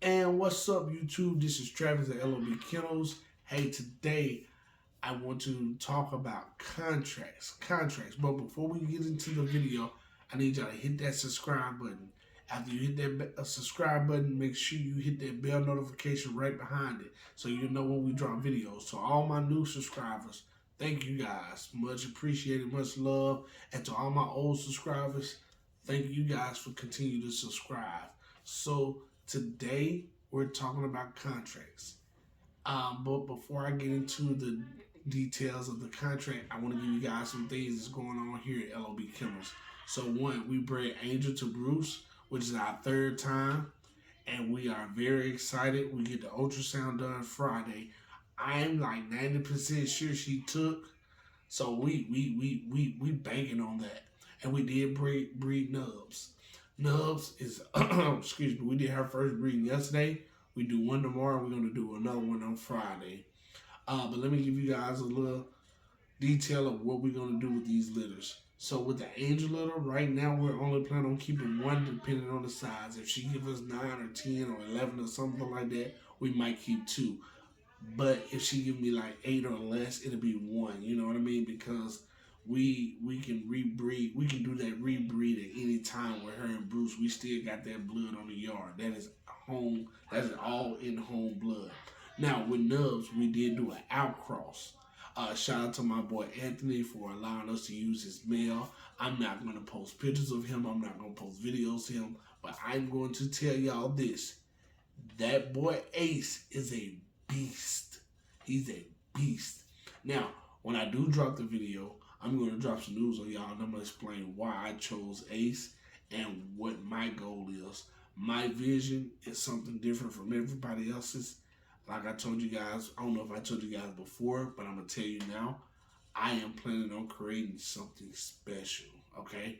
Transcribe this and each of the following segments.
And what's up, YouTube? This is Travis at L.O.B. Kennels. Hey, today I want to talk about contracts. Contracts. But before we get into the video, I need y'all to hit that subscribe button. After you hit that subscribe button, make sure you hit that bell notification right behind it so you know when we drop videos. So all my new subscribers, thank you guys. Much appreciated, much love. And to all my old subscribers, thank you guys for continuing to subscribe. So today we're talking about contracts. But before I get into the details of the contract, I want to give you guys some things that's going on here at L.O.B. Kennels. So one, we bred Angel to Bruce, which is our third time, and we are very excited. We get the ultrasound done Friday. I'm like 90% sure she took, so we banking on that. And we did breed Nubs. Nubs is excuse me. We did her first breeding yesterday. We do one tomorrow. We're gonna do another one on Friday. But let me give you guys a little detail of what we're gonna do with these litters. So with the angel litter, right now we're only planning on keeping one, depending on the size. If she gives us 9 or 10 or 11 or something like that, we might keep two. But if she give me like 8 or less, it'll be one. You know what I mean? Because we can rebreed. We can do that rebreed at any time with her and Bruce. We still got that blood on the yard. That is home. That is all in home blood. Now with Nubs, we did do an outcross. Shout out to my boy Anthony for allowing us to use his mail. I'm not going to post pictures of him. I'm not going to post videos of him. But I'm going to tell y'all this. That boy Ace is a beast. He's a beast. Now, when I do drop the video, I'm going to drop some news on y'all, and I'm going to explain why I chose Ace and what my goal is. My vision is something different from everybody else's. Like I told you guys, I don't know if I told you guys before, but I'm going to tell you now, I am planning on creating something special, okay?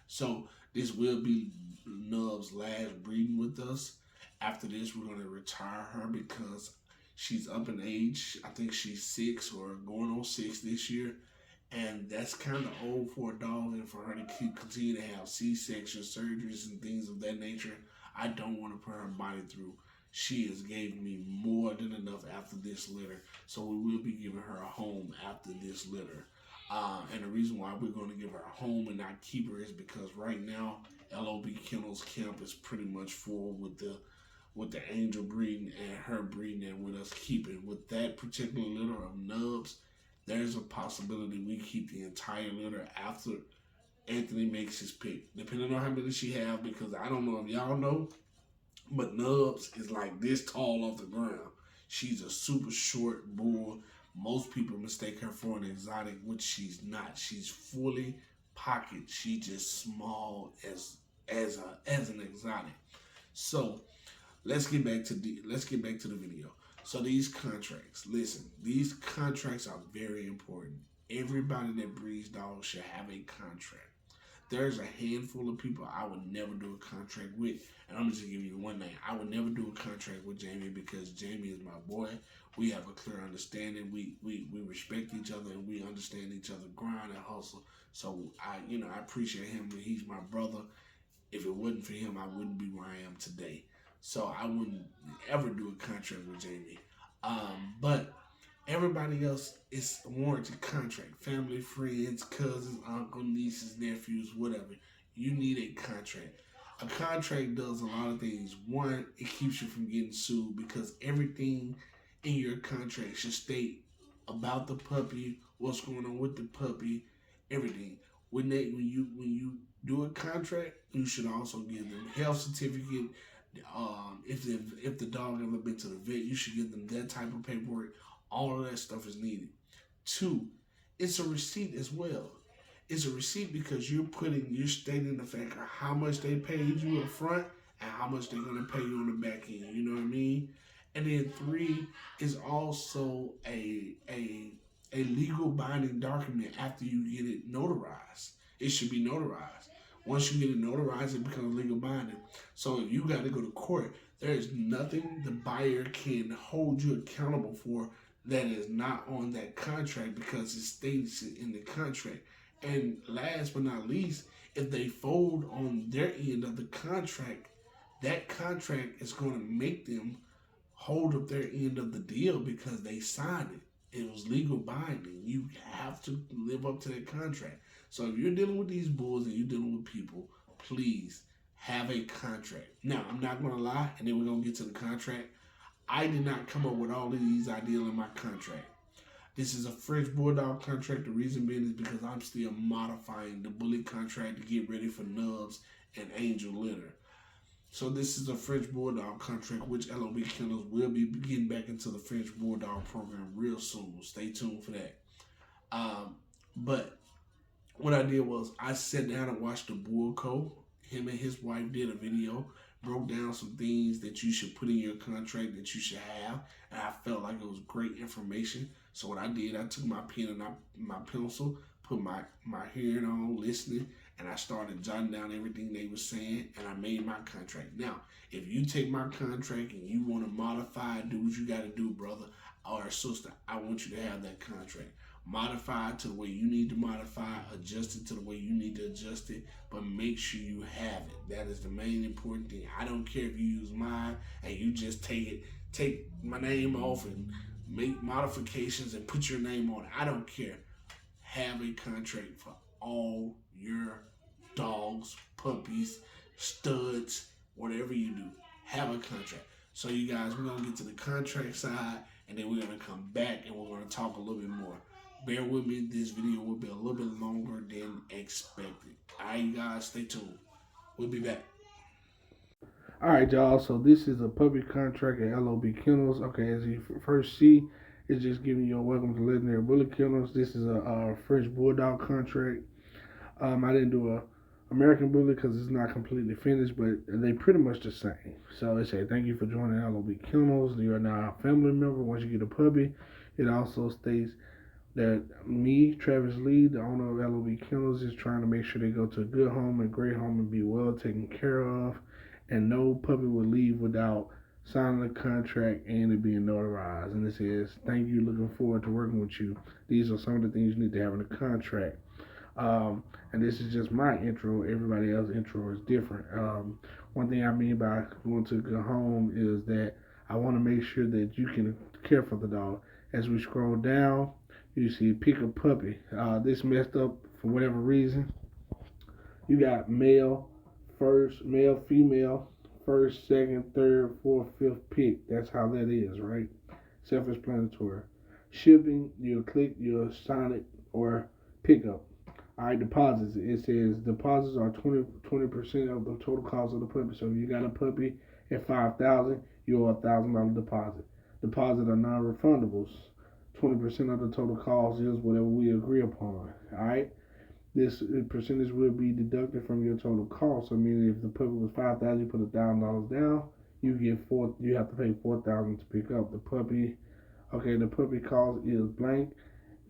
So, this will be Nub's last breeding with us. After this, we're going to retire her because she's up in age. I think she's 6 or going on 6 this year. And that's kind of old for a dog and for her to continue to have C-section surgeries and things of that nature. I don't want to put her body through. She has gave me more than enough after this litter. So we will be giving her a home after this litter. And the reason why we're going to give her a home and not keep her is because right now, L.O.B. Kennels camp is pretty much full with the angel breeding and her breeding and with us keeping. With that particular litter of Nubs, there's a possibility we keep the entire litter after Anthony makes his pick. Depending on how many she have, because I don't know if y'all know, but Nubs is like this tall off the ground. She's a super short bull. Most people mistake her for an exotic, which she's not. She's fully pocket. She's just small as an exotic. So let's get back to the video. So these contracts, listen, these contracts are very important. Everybody that breeds dogs should have a contract. There's a handful of people I would never do a contract with, and I'm just gonna give you one name. I would never do a contract with Jamie because Jamie is my boy. We have a clear understanding. We respect each other and we understand each other grind and hustle. So I appreciate him and he's my brother. If it wasn't for him, I wouldn't be where I am today. So I wouldn't ever do a contract with Jamie. But everybody else is a warranted contract. Family, friends, cousins, uncle, nieces, nephews, whatever. You need a contract. A contract does a lot of things. One, it keeps you from getting sued because everything in your contract should state about the puppy, what's going on with the puppy, everything. When you do a contract, you should also give them health certificate. If the dog ever been to the vet, you should give them that type of paperwork. All of that stuff is needed. 2, it's a receipt as well. It's a receipt because you're stating the fact of how much they paid you up front and how much they're gonna pay you on the back end. You know what I mean? And then 3 is also a legal binding document after you get it notarized. It should be notarized. Once you get it notarized, it becomes legal binding. So if you got to go to court, there is nothing the buyer can hold you accountable for that is not on that contract because it states it in the contract. And last but not least, if they fold on their end of the contract, that contract is going to make them hold up their end of the deal because they signed it. It was legal binding. You have to live up to that contract. So if you're dealing with these bulls and you're dealing with people, please have a contract. Now, I'm not going to lie, and then we're going to get to the contract. I did not come up with all of these ideas in my contract. This is a French Bulldog contract. The reason being is because I'm still modifying the Bully contract to get ready for Nubs and Angel Litter. So this is a French Bulldog contract, which L.O.B. Kennels will be getting back into the French Bulldog program real soon. Stay tuned for that. But what I did was I sat down and watched the Bull Co. Him and his wife did a video, broke down some things that you should put in your contract that you should have, and I felt like it was great information. So what I did, I took my pen and my pencil, put my hearing on, listening, and I started jotting down everything they were saying, and I made my contract. Now, if you take my contract and you want to modify it, do what you got to do, brother or sister. I want you to have that contract. Modify it to the way you need to modify, adjust it to the way you need to adjust it, but make sure you have it. That is the main important thing. I don't care if you use mine and you just take my name off and make modifications and put your name on it. I don't care. Have a contract for all your dogs, puppies, studs, whatever you do. Have a contract. So you guys, we're going to get to the contract side, and then we're going to come back and we're going to talk a little bit more. Bear with me, this video will be a little bit longer than expected. Alright, you guys, stay tuned. We'll be back. Alright, y'all, so this is a puppy contract at L.O.B. Kennels. Okay, as you first see, it's just giving you a welcome to Legendary Bully Kennels. This is a French Bulldog contract. I didn't do a American Bully because it's not completely finished, but they pretty much the same. So it says, thank you for joining L.O.B. Kennels. You are now a family member once you get a puppy. It also states that me, Travis Lee, the owner of L.O.B. Kennels, is trying to make sure they go to a good home and great home and be well taken care of, and no puppy will leave without signing a contract and it being notarized. And it says, thank you, looking forward to working with you. These are some of the things you need to have in a contract. And this is just my intro. Everybody else's intro is different. One thing I mean by going to a good home is that I want to make sure that you can care for the dog. As we scroll down, you see pick a puppy. This messed up for whatever reason. You got male, first, male, female, first, second, third, fourth, fifth pick. That's how that is, right? Self-explanatory. Shipping, you'll click, you'll sign it, or pick up. All right, deposits. It says deposits are 20% of the total cost of the puppy. So if you got a puppy at $5,000, you owe a $1,000 deposit. Deposits are non-refundables. 20% of the total cost is whatever we agree upon. All right. This percentage will be deducted from your total cost. So meaning if the puppy was $5,000, you put $1,000 down, you get four. You have to pay $4,000 to pick up the puppy. Okay, the puppy cost is blank.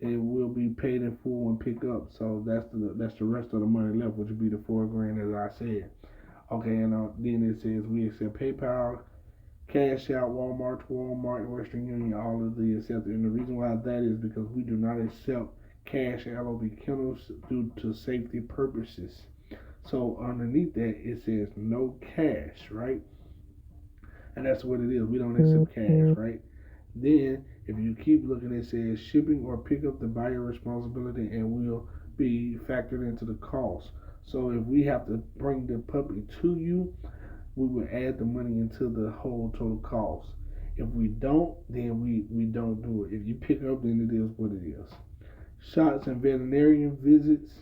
It will be paid in full when pick up. So that's the rest of the money left, which would be the $4,000 as I said. Okay, and then it says we accept PayPal, Cash Out, Walmart, and Western Union, all of the accepted. And the reason why that is because we do not accept cash at L.O.B. Kennels due to safety purposes. So underneath that it says no cash, right? And that's what it is. We don't accept cash, right? Then if you keep looking, it says shipping or pick up the buyer responsibility and will be factored into the cost. So if we have to bring the puppy to you, we will add the money into the whole total cost. If we don't, then we don't do it. If you pick up, then it is what it is. Shots and veterinarian visits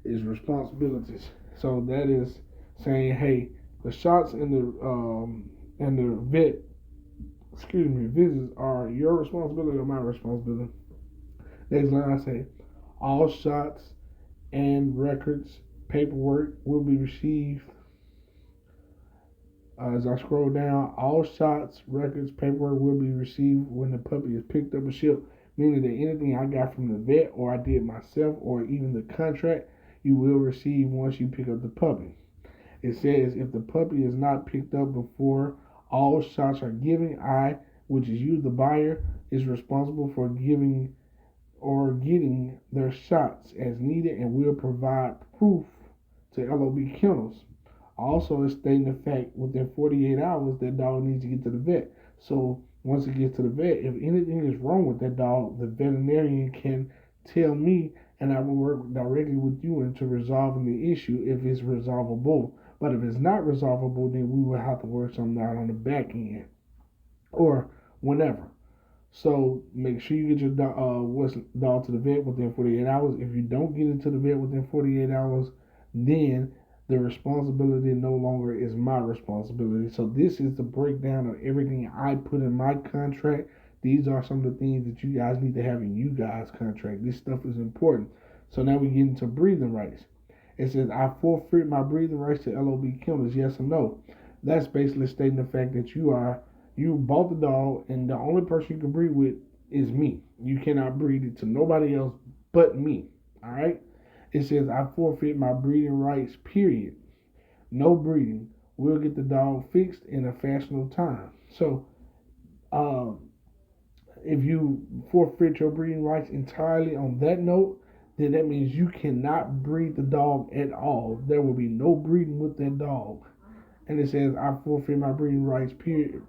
is responsibilities. So that is saying, hey, the shots and the vet, visits are your responsibility or my responsibility. Next line I say, all shots and records, paperwork will be received. As I scroll down, all shots, records, paperwork will be received when the puppy is picked up and shipped, meaning that anything I got from the vet or I did myself or even the contract, you will receive once you pick up the puppy. It says if the puppy is not picked up before all shots are given, I, which is you, the buyer, is responsible for giving or getting their shots as needed and will provide proof to L.O.B. Kennels. Also, it's stating the fact within 48 hours that dog needs to get to the vet. So once it gets to the vet, if anything is wrong with that dog, the veterinarian can tell me, and I will work directly with you into resolving the issue if it's resolvable. But if it's not resolvable, then we will have to work something out on the back end or whenever. So make sure you get your dog to the vet within 48 hours. If you don't get it to the vet within 48 hours, then the responsibility no longer is my responsibility. So this is the breakdown of everything I put in my contract. These are some of the things that you guys need to have in you guys' contract. This stuff is important. So now we get into breathing rights. It says I forfeit my breathing rights to L.O.B. Kennels, yes or no. That's basically stating the fact that you bought the dog, and the only person you can breed with is me. You cannot breed it to nobody else but me. All right. It says I forfeit my breeding rights. Period. No breeding. We'll get the dog fixed in a fashionable time. So, um, if you forfeit your breeding rights entirely on that note, then that means you cannot breed the dog at all. There will be no breeding with that dog. And it says I forfeit my breeding rights. Period.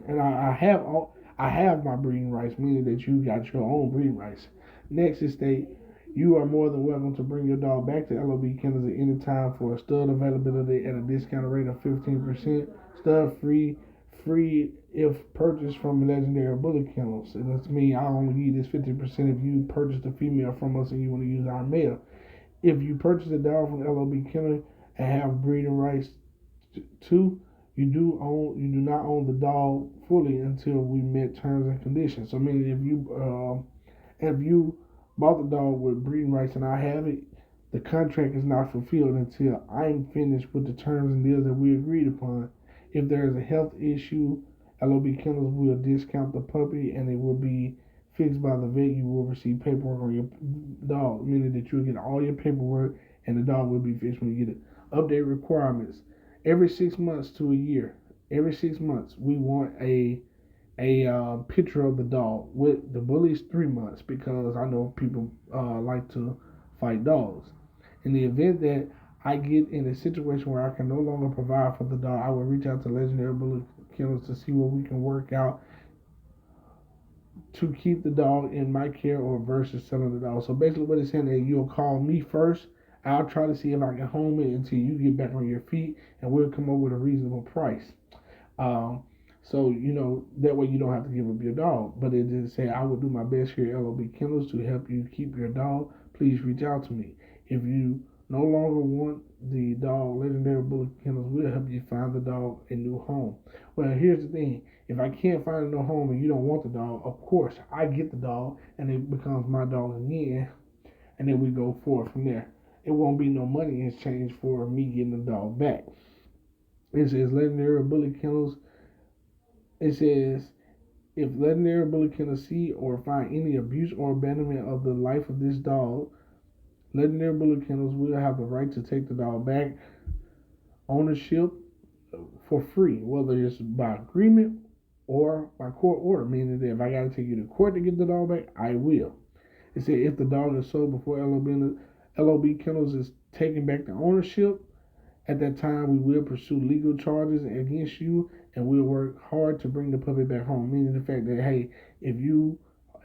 And I have my breeding rights, meaning that you got your own breeding rights. Next is state you are more than welcome to bring your dog back to L.O.B. Kennels at any time for a stud availability at a discounted rate of 15%. Stud free if purchased from Legendary Bullet Kennels. And that's me. I only give you this 50% if you purchase the female from us and you want to use our male. If you purchase a dog from L.O.B. Kennels and have breeding rights too, you do not own the dog fully until we met terms and conditions. So meaning if you bought the dog with breeding rights and I have it, the contract is not fulfilled until I'm finished with the terms and deals that we agreed upon. If there is a health issue, L.O.B. Kennels will discount the puppy and it will be fixed by the vet. You will receive paperwork on your dog, meaning that you'll get all your paperwork and the dog will be fixed when you get it. Update requirements every 6 months to a year. Every 6 months, we want a picture of the dog. With the bullies, 3 months because I know people like to fight dogs. In the event that I get in a situation where I can no longer provide for the dog, I will reach out to Legendary Bullet Kennels to see what we can work out to keep the dog in my care or versus selling the dog. So basically, what it's saying is you'll call me first. I'll try to see if I can home it until you get back on your feet, and we'll come up with a reasonable price. Um, so that way you don't have to give up your dog. But it did say I will do my best here at L.O.B. Kennels to help you keep your dog. Please reach out to me. If you no longer want the dog, Legendary Bullet Kennels will help you find the dog a new home. Well, here's the thing. If I can't find a new home and you don't want the dog, of course I get the dog and it becomes my dog again, and then we go forward from there. It won't be no money in exchange for me getting the dog back. It says Legendary Bullet Kennels. It says if Legendary Bullet Kennels see or find any abuse or abandonment of the life of this dog, Legendary Bullet Kennels will have the right to take the dog back. Ownership for free, whether it's by agreement or by court order, meaning that if I got to take you to court to get the dog back, I will. It said if the dog is sold before L.O.B. Kennels is taking back the ownership, at that time we will pursue legal charges against you and we'll work hard to bring the puppy back home. Meaning the fact that hey, if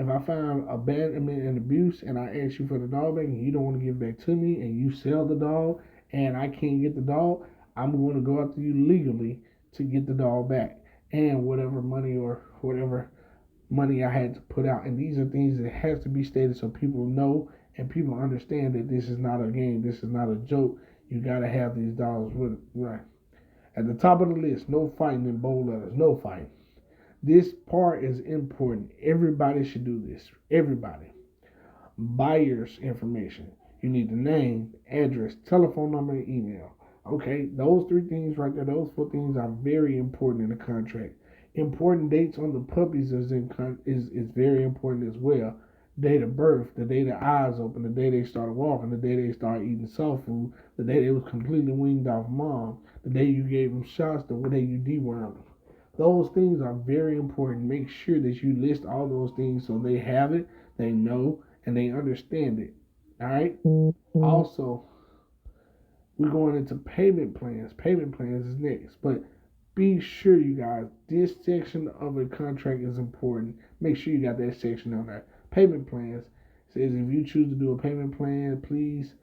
I find abandonment and abuse and I ask you for the dog back and you don't want to give it back to me and you sell the dog and I can't get the dog, I'm going to go after you legally to get the dog back and whatever money I had to put out. And these are things that has to be stated so people know and people understand that this is not a game, this is not a joke. You gotta have these dollars with it. Right. At the top of the list, no fighting in bold letters. No fighting. This part is important. Everybody should do this. Everybody. Buyer's information. You need the name, address, telephone number, and email. Okay, those three things right there, those four things are very important in the contract. Important dates on the puppies is very important as well. Date of birth, the day their eyes open, the day they started walking, the day they started eating soft food, the day they was completely weaned off mom, the day you gave them shots, the day you dewormed them. Those things are very important. Make sure that you list all those things so they have it, they know, and they understand it. All right. Also, we're going into payment plans. Payment plans is next. But be sure, you guys, this section of a contract is important. Make sure you got that section on there. Payment plans says if you choose to do a payment plan, please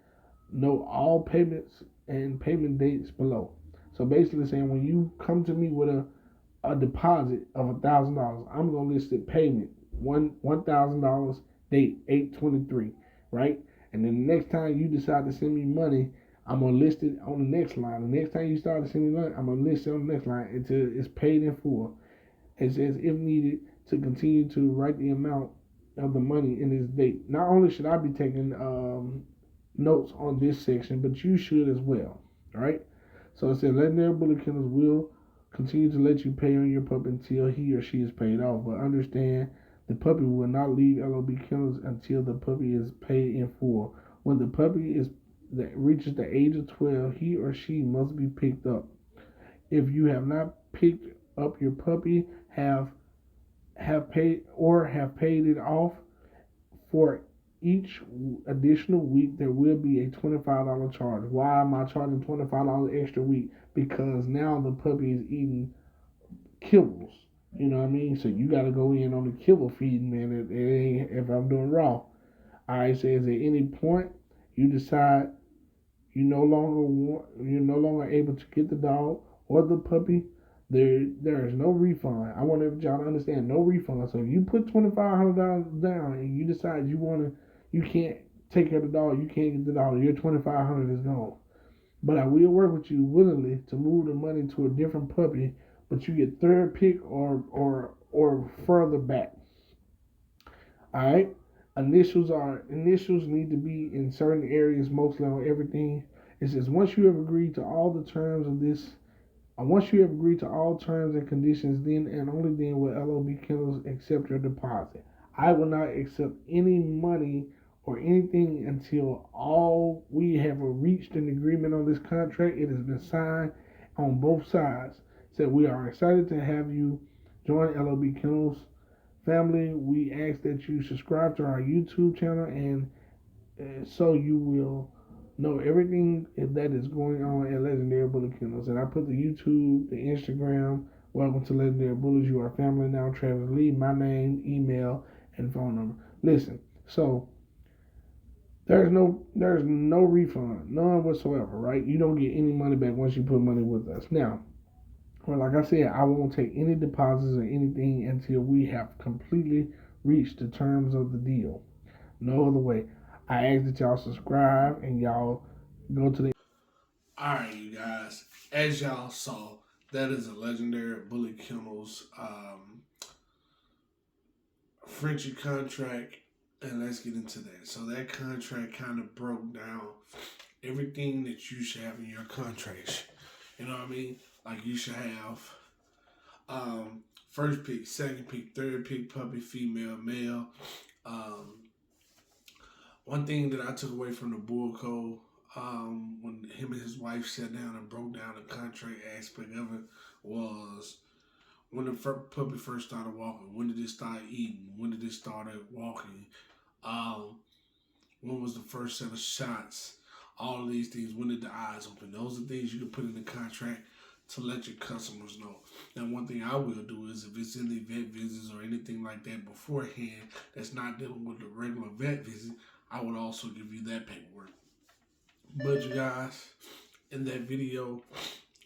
note all payments and payment dates below. So basically saying when you come to me with a deposit of $1,000, I'm gonna list it payment $1,000 date 8/23, right? And then the next time you decide to send me money, I'm gonna list it on the next line. The next time you start to send me money, I'm gonna list it on the next line until it's paid in full. It says if needed to continue to write the amount of the money in this date. Not only should I be taking notes on this section, but you should as well. All right. So it says legendary bullet kennels will continue to let you pay on your pup until he or she is paid off. But understand the puppy will not leave L.O.B. kennels until the puppy is paid in full. When the puppy is that reaches the age of 12, he or she must be picked up. If you have not picked up your puppy, have paid it off for each additional week, there will be a $25 charge. Why am I charging $25 extra week? Because now the puppy is eating kibbles. You know what I mean? So you got to go in on the kibble feeding, man. It ain't if I'm doing raw. I says at any point you decide you're no longer able to get the dog or the puppy, there is no refund. I want y'all to understand no refund. So if you put $2,500 down and you decide you can't take care of the dog, you can't get the dog, your $2,500 is gone. But I will work with you willingly to move the money to a different puppy, but you get third pick or further back. All right. Initials need to be in certain areas, mostly on everything. It says once you have agreed to all the terms of this, once you have agreed to all terms and conditions, then and only then will L.O.B. Kennels accept your deposit. I will not accept any money or anything until all we have reached an agreement on this contract. It has been signed on both sides. So we are excited to have you join L.O.B. Kennels family. We ask that you subscribe to our YouTube channel and so you will know everything that is going on at Legendary Bullet Kennels. And I put the YouTube, the Instagram. Welcome to Legendary Bullets. You are family now. Travis Lee, my name, email, and phone number. Listen, so there's no refund, none whatsoever, right? You don't get any money back once you put money with us. Now, well, like I said, I won't take any deposits or anything until we have completely reached the terms of the deal. No other way. I ask that y'all subscribe and y'all go to the. Alright, you guys. As y'all saw, that is a legendary Bullet Kennels Frenchie contract. And let's get into that. So that contract kind of broke down everything that you should have in your contracts. You know what I mean? Like you should have first pick, second pick, third pick, puppy, female, male. One thing that I took away from the Bull Code when him and his wife sat down and broke down the contract aspect of it was when the puppy first started walking. When did it start eating? When did it start walking? Um, when was the first set of shots? All of these things. When did the eyes open? Those are things you can put in the contract to let your customers know. Now, one thing I will do is if it's in the vet visits or anything like that beforehand that's not dealing with the regular vet visit, I would also give you that paperwork. But you guys, in that video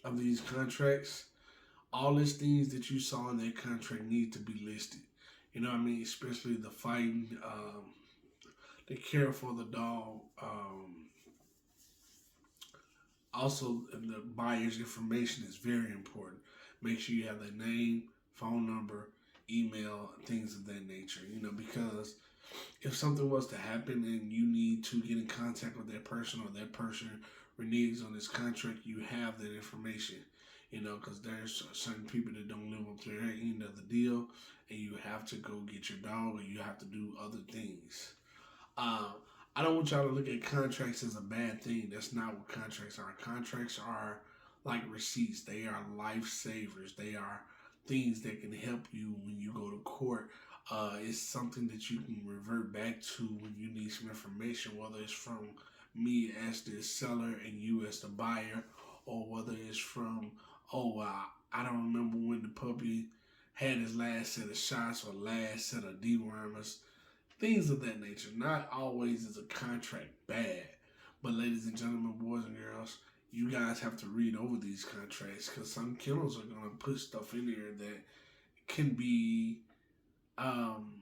of these contracts, all these things that you saw in that contract need to be listed. You know what I mean? Especially the fighting, the care for the dog, also, the buyer's information is very important. Make sure you have their name, phone number, email, things of that nature. You know, because if something was to happen and you need to get in contact with that person or that person reneges on this contract, you have that information. You know, because there's certain people that don't live up to their end of the deal, and you have to go get your dog, or you have to do other things. Um, I don't want y'all to look at contracts as a bad thing. That's not what contracts are. Contracts are like receipts. They are lifesavers. They are things that can help you when you go to court. It's something that you can revert back to when you need some information, whether it's from me as the seller and you as the buyer, or whether it's from, oh, I don't remember when the puppy had his last set of shots or last set of dewormers, things of that nature. Not always is a contract bad, but ladies and gentlemen, boys and girls, you guys have to read over these contracts because some kennels are going to put stuff in there that can be um,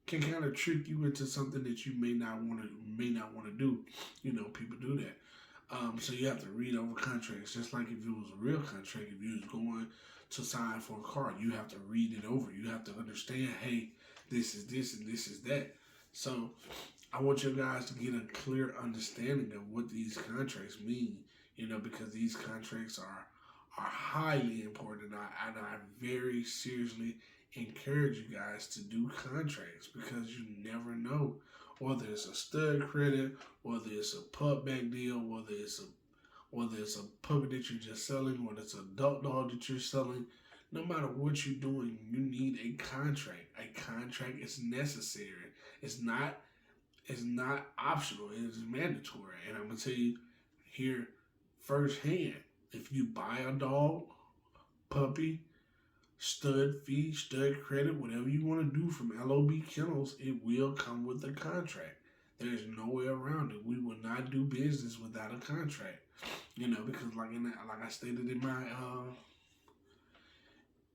can kind of trick you into something that you may not want to do. You know, people do that. So you have to read over contracts, just like if it was a real contract. If you was going to sign for a car, you have to read it over. You have to understand, hey, this is this and this is that. So I want you guys to get a clear understanding of what these contracts mean. You know, because these contracts are highly important, and I very seriously encourage you guys to do contracts because you never know whether it's a stud credit, whether it's a pup back deal, whether it's a puppy that you're just selling, whether it's an adult dog that you're selling. No matter what you're doing, you need a contract. A contract is necessary. It's not optional. It is mandatory. And I'm gonna tell you here firsthand. If you buy a dog, puppy, stud fee, stud credit, whatever you want to do from L.O.B. Kennels, it will come with a contract. There's no way around it. We will not do business without a contract. You know, because like I stated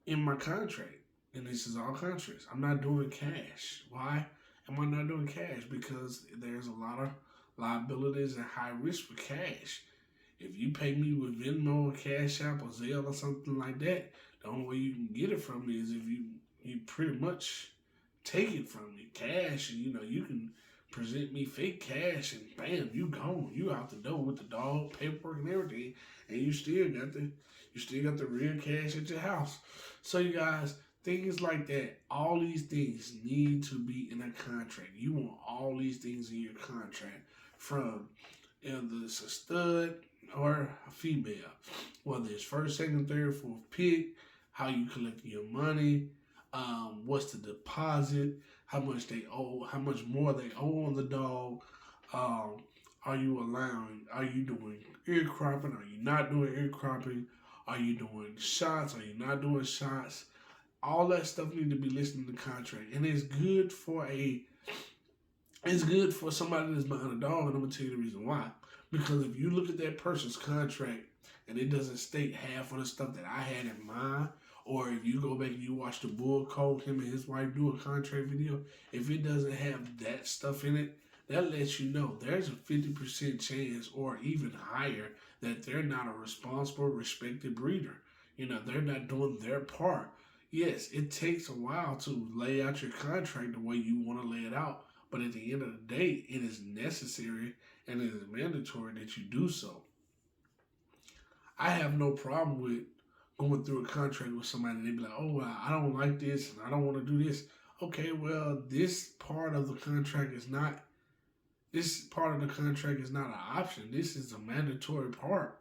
in my contract, and this is all contracts, I'm not doing cash. Why am I not doing cash? Because there's a lot of liabilities and high risk for cash. If you pay me with Venmo or Cash App or Zelle or something like that, the only way you can get it from me is if you pretty much take it from me. Cash, and you can present me fake cash and bam, you gone. You out the door with the dog, paperwork and everything, and you still got the real cash at your house. So you guys, things like that, all these things need to be in a contract. You want all these things in your contract, from whether it's a stud or a female, whether it's first, second, third, fourth pick, how you collect your money, what's the deposit, how much they owe, how much more they owe on the dog. Are you doing ear cropping? Are you not doing ear cropping? Are you doing shots? Are you not doing shots? All that stuff need to be listed in the contract, and it's good for somebody that's buying a dog, and I'm gonna tell you the reason why. Because if you look at that person's contract and it doesn't state half of the stuff that I had in mind, or if you go back and you watch the Bulldog, him and his wife do a contract video, if it doesn't have that stuff in it, that lets you know there's a 50% chance or even higher that they're not a responsible, respected breeder. They're not doing their part. Yes, it takes a while to lay out your contract the way you want to lay it out, but at the end of the day, it is necessary and it is mandatory that you do so. I have no problem with going through a contract with somebody and they be like, oh, I don't like this and I don't want to do this. Okay, well, this part of the contract is not an option. This is a mandatory part,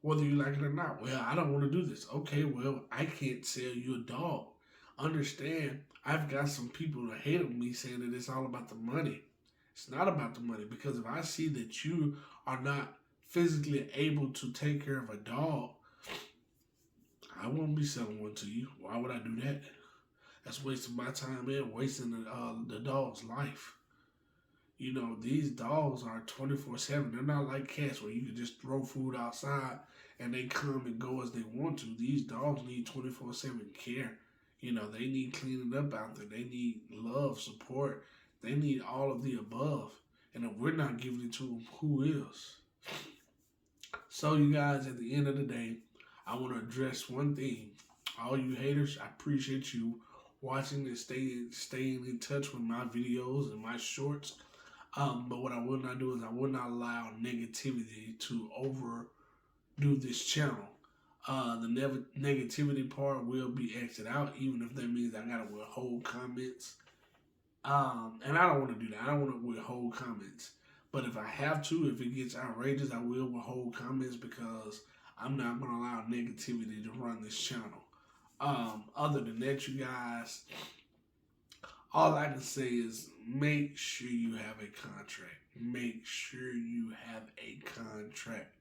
whether you like it or not. Well, I don't want to do this. Okay, well, I can't sell you a dog. Understand, I've got some people that hate on me saying that it's all about the money. It's not about the money, because if I see that you are not physically able to take care of a dog, I won't be selling one to you. Why would I do that? That's wasting my time and wasting the dog's life. These dogs are 24/7. They're not like cats where you can just throw food outside and they come and go as they want to. These dogs need 24/7 care. They need cleaning up out there. They need love, support. They need all of the above. And if we're not giving it to them, who is? So, you guys, at the end of the day, I want to address one thing. All you haters, I appreciate you watching and staying in touch with my videos and my shorts. But what I will not do is I will not allow negativity to overdo this channel. The negativity part will be exited out, even if that means I gotta withhold comments. And I don't want to do that. I don't want to withhold comments. But if I have to, if it gets outrageous, I will withhold comments, because I'm not going to allow negativity to run this channel. Other than that, you guys, all I can say is make sure you have a contract. make sure you have a contract.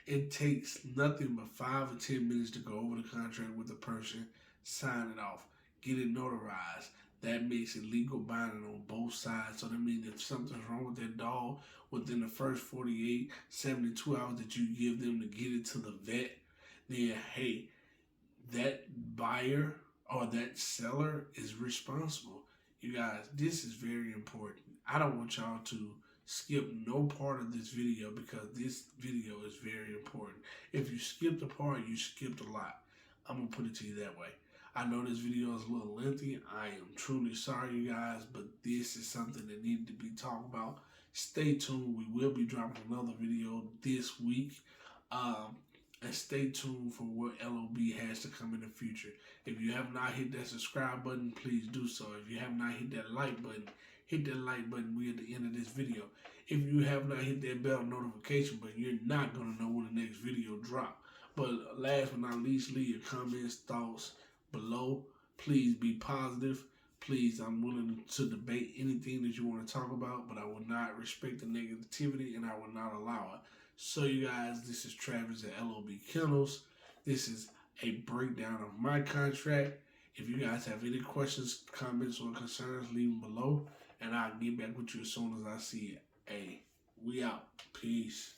It takes nothing but 5 or 10 minutes to go over the contract with the person, sign it off, get it notarized. That makes it legal binding on both sides. So that means if something's wrong with that dog within the first 48, 72 hours that you give them to get it to the vet, then hey, that buyer or that seller is responsible. You guys, this is very important. I don't want y'all to skip no part of this video because this video is very important. If you skipped a part, you skipped a lot. I'm going to put it to you that way. I know this video is a little lengthy. I am truly sorry, you guys, but this is something that needed to be talked about. Stay tuned. We will be dropping another video this week. And stay tuned for what L.O.B has to come in the future. If you have not hit that subscribe button, please do so. If you have not hit that like button, hit that like button. We're at the end of this video. If you have not hit that bell notification button, you're not going to know when the next video drop. But last but not least, leave your comments, thoughts below. Please be positive. Please, I'm willing to debate anything that you want to talk about, but I will not respect the negativity and I will not allow it. So you guys, this is Travis at L.O.B Kennels. This is a breakdown of my contract. If you guys have any questions, comments, or concerns, leave them below. And I'll get back with you as soon as I see it. Hey, we out. Peace.